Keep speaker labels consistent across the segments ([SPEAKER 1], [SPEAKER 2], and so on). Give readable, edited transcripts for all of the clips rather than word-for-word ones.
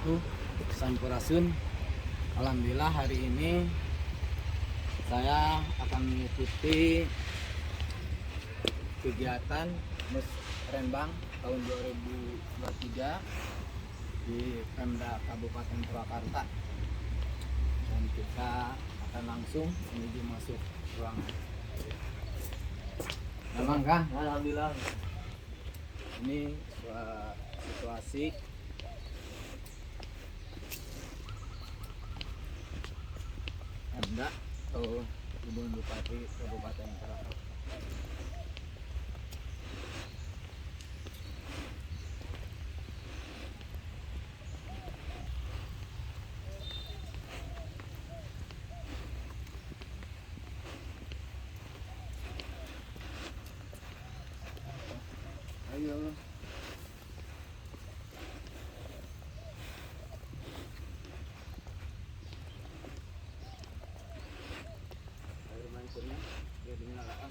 [SPEAKER 1] wabarakatuh. Sampurasun. Alhamdulillah hari ini saya akan mengikuti kegiatan Musrenbang tahun 2023 di Pemda Kabupaten Purwakarta, dan kita akan langsung menuju masuk ruangan. Memang kah? Alhamdulillah. Ini situasi Pemda atau Ibu Bupati Kabupaten Purwakarta. Ayo. Air mancurnya dia dinyalakan.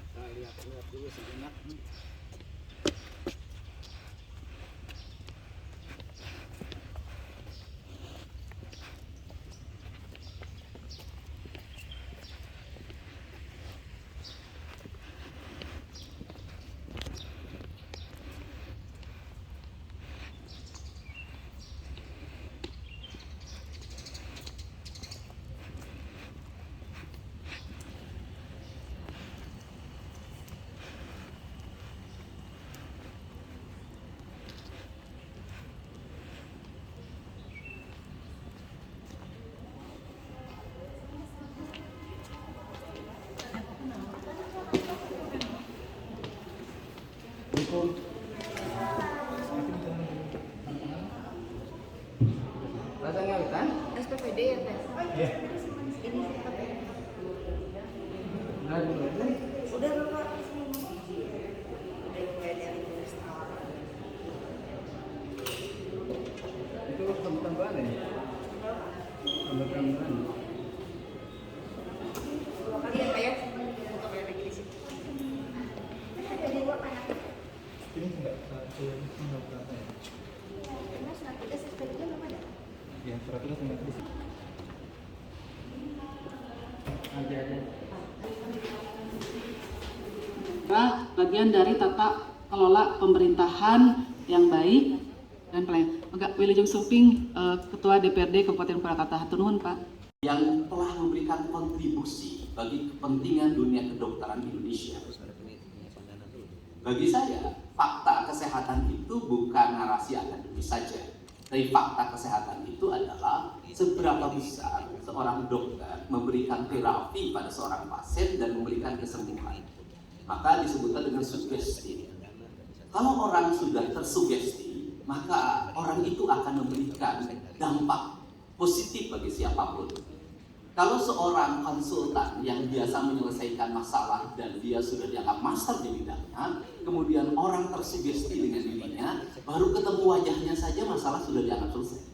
[SPEAKER 1] Kita lihat dulu sejenak. Rasanya kan?
[SPEAKER 2] SPPD ya Teh?
[SPEAKER 1] Iya.
[SPEAKER 2] Ini apa?
[SPEAKER 1] Nah, dulu.
[SPEAKER 2] Udah Bapak. Udah mulai dari kolesterol.
[SPEAKER 1] Itu tambahan ya? Tambahan.
[SPEAKER 2] Dua kali ya Pak ya? Untuk yang lagi di situ. Ada di luar anak.
[SPEAKER 1] Ini enggak berapa ya?
[SPEAKER 2] Karena surat tugas SPPD belum ada.
[SPEAKER 1] Ya, surat tugas enggak di sini. Ada.
[SPEAKER 3] Bagian dari tata kelola pemerintahan yang baik dan pelayanan. Enggak, Wilujeng Suping, Ketua DPRD Kabupaten Purwakarta. Hatur nuhun, Pak.
[SPEAKER 4] Yang telah memberikan kontribusi bagi kepentingan dunia kedokteran Indonesia. Bagi saya, fakta kesehatan itu bukan narasi akademis saja. Tapi fakta kesehatan itu adalah seberapa besar seorang dokter memberikan terapi pada seorang pasien dan memberikan kesembuhan. Maka disebutkan dengan sugesti. Kalau orang sudah tersugesti, maka orang itu akan memberikan dampak positif bagi siapapun. Kalau seorang konsultan yang biasa menyelesaikan masalah dan dia sudah dianggap master di bidangnya, kemudian orang tersugesti dengan dirinya, baru ketemu wajahnya saja masalah sudah dianggap selesai.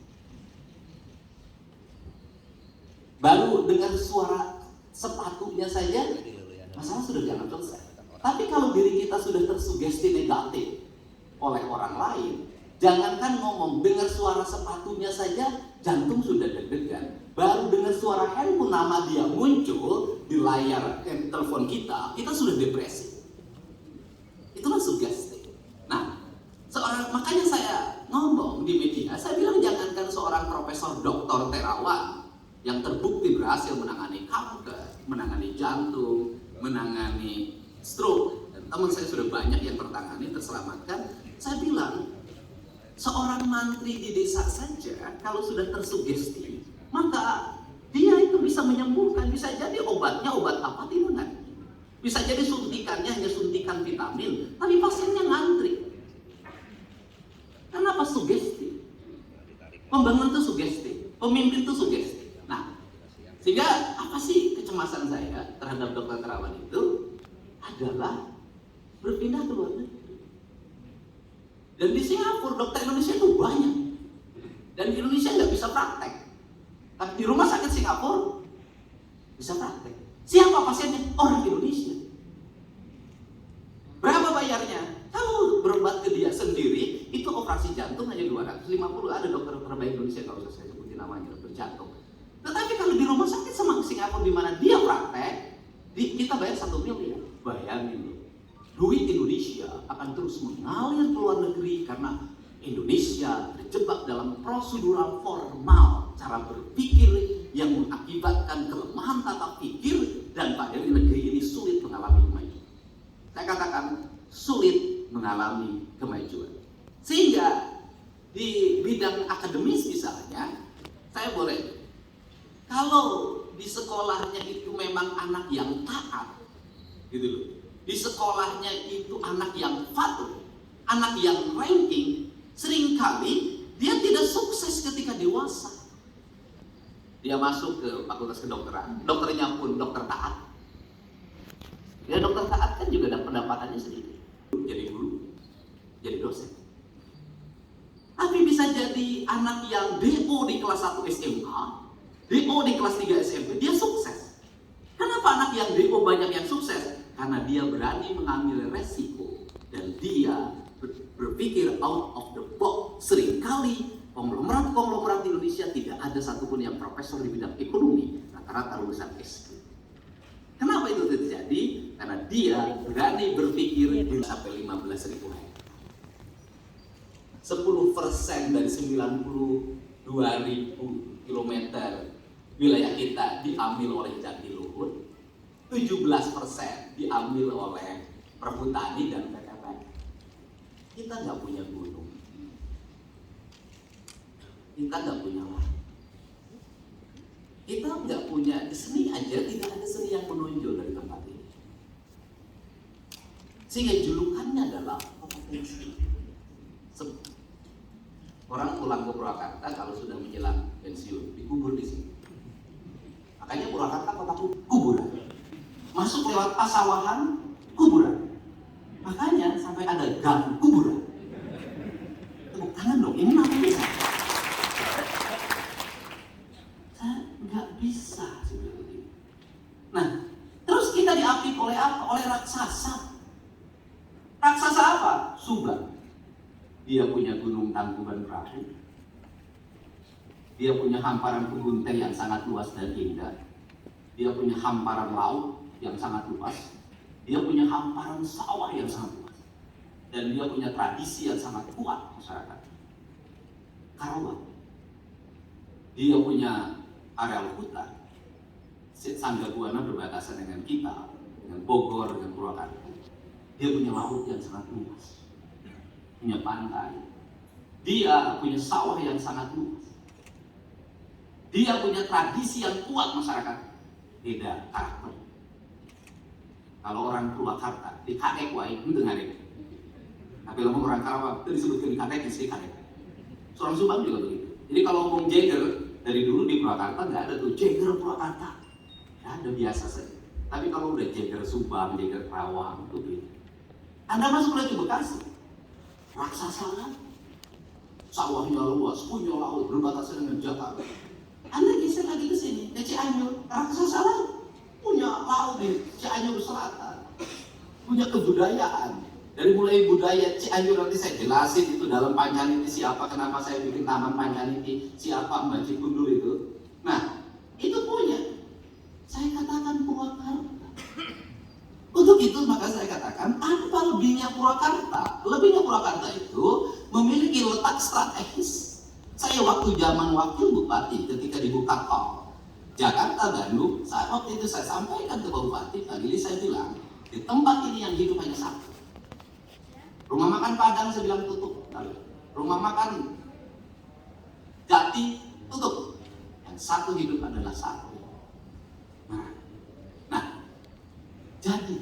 [SPEAKER 4] Baru dengar suara sepatunya saja, masalah sudah dianggap selesai. Tapi kalau diri kita sudah tersugesti negatif oleh orang lain, jangankan ngomong, dengar suara sepatunya saja, jantung sudah deg-degan. Baru dengar suara handphone nama dia muncul di layar telepon kita sudah depresi. Itulah sugesti. Nah, makanya saya ngomong di media, saya bilang jangankan seorang profesor doktor terawan yang terbukti berhasil menangani kanker, menangani jantung, menangani stroke, dan teman saya sudah banyak yang tertangani, terselamatkan. Saya bilang, seorang mantri di desa saja kalau sudah tersugesti, maka dia itu bisa menyembuhkan. Bisa jadi obatnya obat apa tidak. Bisa jadi suntikannya hanya suntikan vitamin, tapi pasiennya ngantri. Kenapa sugesti? Pembangunan itu sugesti, pemimpin itu sugesti. Nah, sehingga apa sih kecemasan saya terhadap dokter terawan itu adalah berpindah ke luar negeri. Dan di Singapura dokter Indonesia itu banyak, dan di Indonesia nggak bisa praktek. Tapi di rumah sakit Singapura bisa praktek. Siapa pasiennya? Orang Indonesia. Berapa bayarnya? Kalau berobat ke dia sendiri, itu operasi jantung hanya 250. Ada dokter terbaik Indonesia, kalau usah saya sebutin namanya, dokter jantung. Tetapi kalau di rumah sakit sama Singapura di mana dia praktek, kita bayar 1 miliar. Bayangin loh, duit Indonesia akan terus mengalir ke luar negeri karena Indonesia terjebak dalam prosedural formal cara berpikir yang mengakibatkan kelemahan tata pikir, dan pada negeri ini sulit mengalami kemajuan. Saya katakan sulit mengalami kemajuan. Sehingga di bidang akademis misalnya, saya boleh, kalau di sekolahnya itu memang anak yang taat, gitu loh. Di sekolahnya itu anak yang patuh, anak yang ranking, seringkali dia tidak sukses ketika dewasa. Dia masuk ke fakultas kedokteran, dokternya pun dokter taat. Ya dokter taat kan juga ada pendapatannya sedikit. Jadi guru, jadi dosen. Tapi bisa jadi anak yang DO di kelas 1 SMA, DO di kelas 3 SMP, dia sukses. Kenapa anak yang DO banyak yang sukses? Karena dia berani mengambil resiko dan dia berpikir out of the box. Seringkali konglomerat di Indonesia tidak ada satupun yang profesor di bidang ekonomi, rata-rata lulusan SD. Kenapa itu terjadi? Karena dia berani berpikir sampai 15.000 hektar. 10% dari 92.000 kilometer wilayah kita diambil oleh Jatiluhur, 17% diambil oleh perhutani dan PKP. Kita nggak punya gunung, kita nggak punya laut, kita nggak punya seni aja, tidak ada seni yang menonjol dari tempat ini. Sehingga julukannya adalah kompetensi. Orang pulang ke Purwakarta kalau sudah menjelang pensiun dikubur di sini. Makanya Purwakarta kota kuburan. Masuk lewat pasawahan, kuburan. Makanya sampai ada gang kuburan. Tepuk tangan dong, ini namanya. Saya nggak bisa seperti ini. Nah, terus kita diapit oleh apa? Oleh raksasa. Raksasa apa? Subang. Dia punya gunung Tangkuban Perahu. Dia punya hamparan kebun teh yang sangat luas dan indah. Dia punya hamparan laut yang sangat luas. Dia punya hamparan sawah yang sangat luas. Dan dia punya tradisi yang sangat kuat masyarakat. Karawang. Dia punya areal hutan. Sangga Buana berbatasan dengan kita, dengan Bogor, dengan Purwakarta. Dia punya laut yang sangat luas. Punya pantai. Dia punya sawah yang sangat luas. Dia punya tradisi yang kuat masyarakat. Beda karakter. Kalau orang Purwakarta di kadek wae itu dengarin. Tapi kalau orang Karawang itu disebutkan di kadek istri kadek. Orang Subang juga begitu. Jadi kalau ngomong Jagger dari dulu di Purwakarta nggak ada tuh Jagger Purwakarta. Nggak ada, biasa saja. Tapi kalau udah Jagger Subang, Jagger Karawang itu begitu. Anda masuk lagi Bekasi, raksasa kan? Sawahnya luas, punya laut, berbatasan dengan Jakarta. Anda geser lagi ke sini, ke Cianjur, raksasa lain, punya laut di Cianjur Selatan, punya kebudayaan. Dari mulai budaya Cianjur nanti saya jelasin itu dalam Pancaniti siapa, kenapa saya bikin Taman Pancaniti, siapa Mbak Cikundul itu. Nah, itu punya. Saya katakan Purwakarta. Untuk itu maka saya katakan apa lebihnya Purwakarta? Lebihnya Purwakarta itu memiliki letak strategis. Saya waktu zaman wakil bupati ketika dibuka tol Jakarta Bandung, saat waktu itu saya sampaikan ke bupati, pagi saya bilang di tempat ini yang hidup hanya satu. Rumah makan Padang saya bilang tutup. Rumah makan Jati tutup. Yang satu hidup adalah satu. Nah, jadi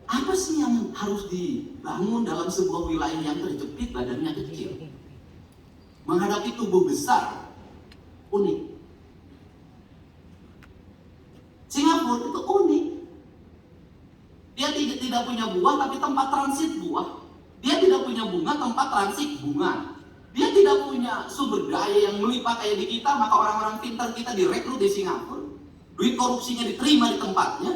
[SPEAKER 4] apa sih yang harus dibangun dalam sebuah wilayah yang terjepit badannya kecil? Menghadapi tubuh besar, unik. Singapura itu unik. Dia tidak punya buah tapi tempat transit buah. Dia tidak punya bunga tempat transit bunga. Dia tidak punya sumber daya yang melimpah kayak di kita, maka orang-orang pintar kita direkrut di Singapura. Duit korupsinya diterima di tempatnya.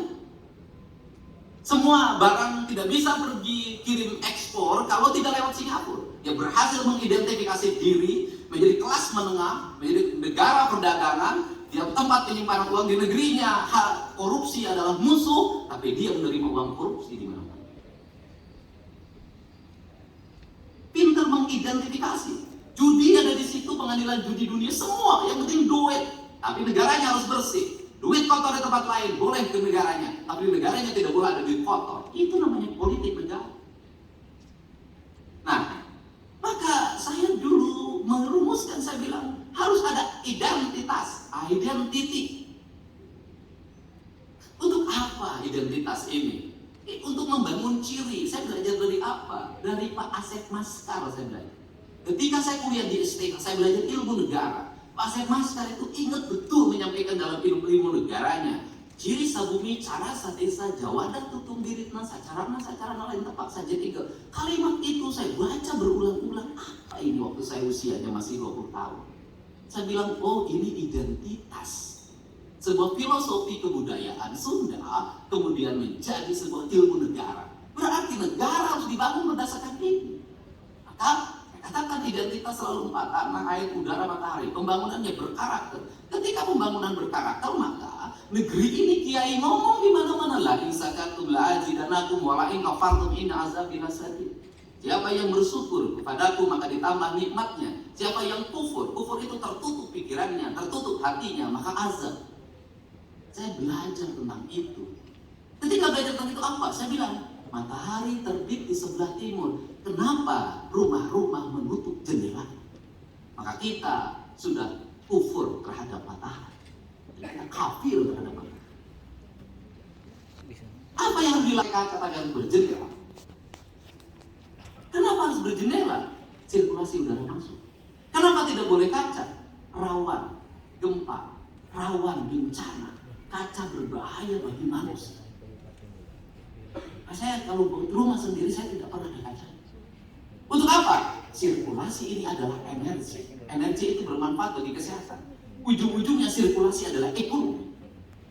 [SPEAKER 4] Semua barang tidak bisa pergi kirim ekspor kalau tidak lewat Singapura. Dia berhasil mengidentifikasi diri menjadi kelas menengah, menjadi negara perdagangan. Dia tempat penyimpanan uang di negerinya, korupsi adalah musuh, tapi dia menerima uang korupsi di mana-mana. Pintar mengidentifikasi. Judi ada di situ, pengadilan judi dunia, semua. Yang penting duit. Tapi negaranya harus bersih. Duit kotor di tempat lain, boleh ke negaranya. Tapi di negaranya tidak boleh ada duit kotor. Itu namanya politik negara. Nah, maka saya dulu merumuskan, saya bilang, harus ada identitas, identity. Untuk apa identitas ini? Untuk membangun ciri. Saya belajar dari apa? Dari Pak Asep Maskar saya belajar. Ketika saya kuliah di STK, saya belajar ilmu negara. Pak Asep Maskar itu ingat betul menyampaikan dalam ilmu negaranya. Ciri sabumi cara sadesa jawada tutung diritna sacarana lain tepat saja 3. Kalimat itu saya baca berulang-ulang. Apa ini waktu saya usianya masih 20 tahun? Saya bilang, oh ini identitas. Sebuah filosofi kebudayaan Sunda kemudian menjadi sebuah ilmu negara. Berarti negara harus dibangun berdasarkan ini. Maka katakan identitas selalu 4, tanah, air, udara, matahari. Pembangunannya berkarakter. Ketika pembangunan berkarakter, maka negeri ini kiai ngomong di mana-mana, la in sakatum la azidanakum wa la in kafartum inna azabi lasadid. Siapa yang bersyukur kepadaku maka ditambah nikmatnya. Siapa yang kufur itu tertutup pikirannya, tertutup hatinya, maka azab. Saya belajar tentang itu. Ketika belajar tentang itu apa? Saya bilang, matahari terbit di sebelah timur. Kenapa rumah-rumah menutup jendela? Maka kita sudah kufur terhadap matahari. Kita kafir terhadap matahari. Apa yang dilakukan katakan berjendela? Kenapa harus berjendela? Sirkulasi udara masuk. Kenapa tidak boleh kaca? Rawan gempa, rawan bencana. Kaca berbahaya bagi manusia. Saya kalau buat rumah sendiri saya tidak pernah ada kaca. Untuk apa? Sirkulasi ini adalah energi. Energi itu bermanfaat bagi kesehatan. Ujung-ujungnya sirkulasi adalah ekonomi.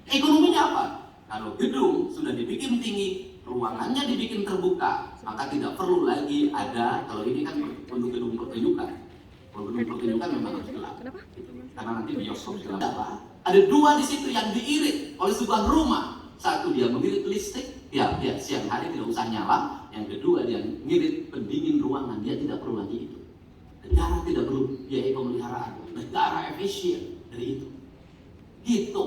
[SPEAKER 4] Ekonominya apa? Kalau gedung sudah dibikin tinggi, ruangannya dibikin terbuka, maka tidak perlu lagi ada, kalau ini kan untuk gedung pertunjukan. Kalau gedung pertunjukan memang harus gelap. Karena nanti bioskop gelap. Ada 2 di situ yang diirit oleh sebuah rumah. Satu dia mengirit listrik, dia siang hari tidak usah nyala. Yang kedua dia ngirit pendingin ruangan, dia tidak perlu lagi itu. Negara tidak perlu biaya pemeliharaan, negara efisien dari itu. Gitu.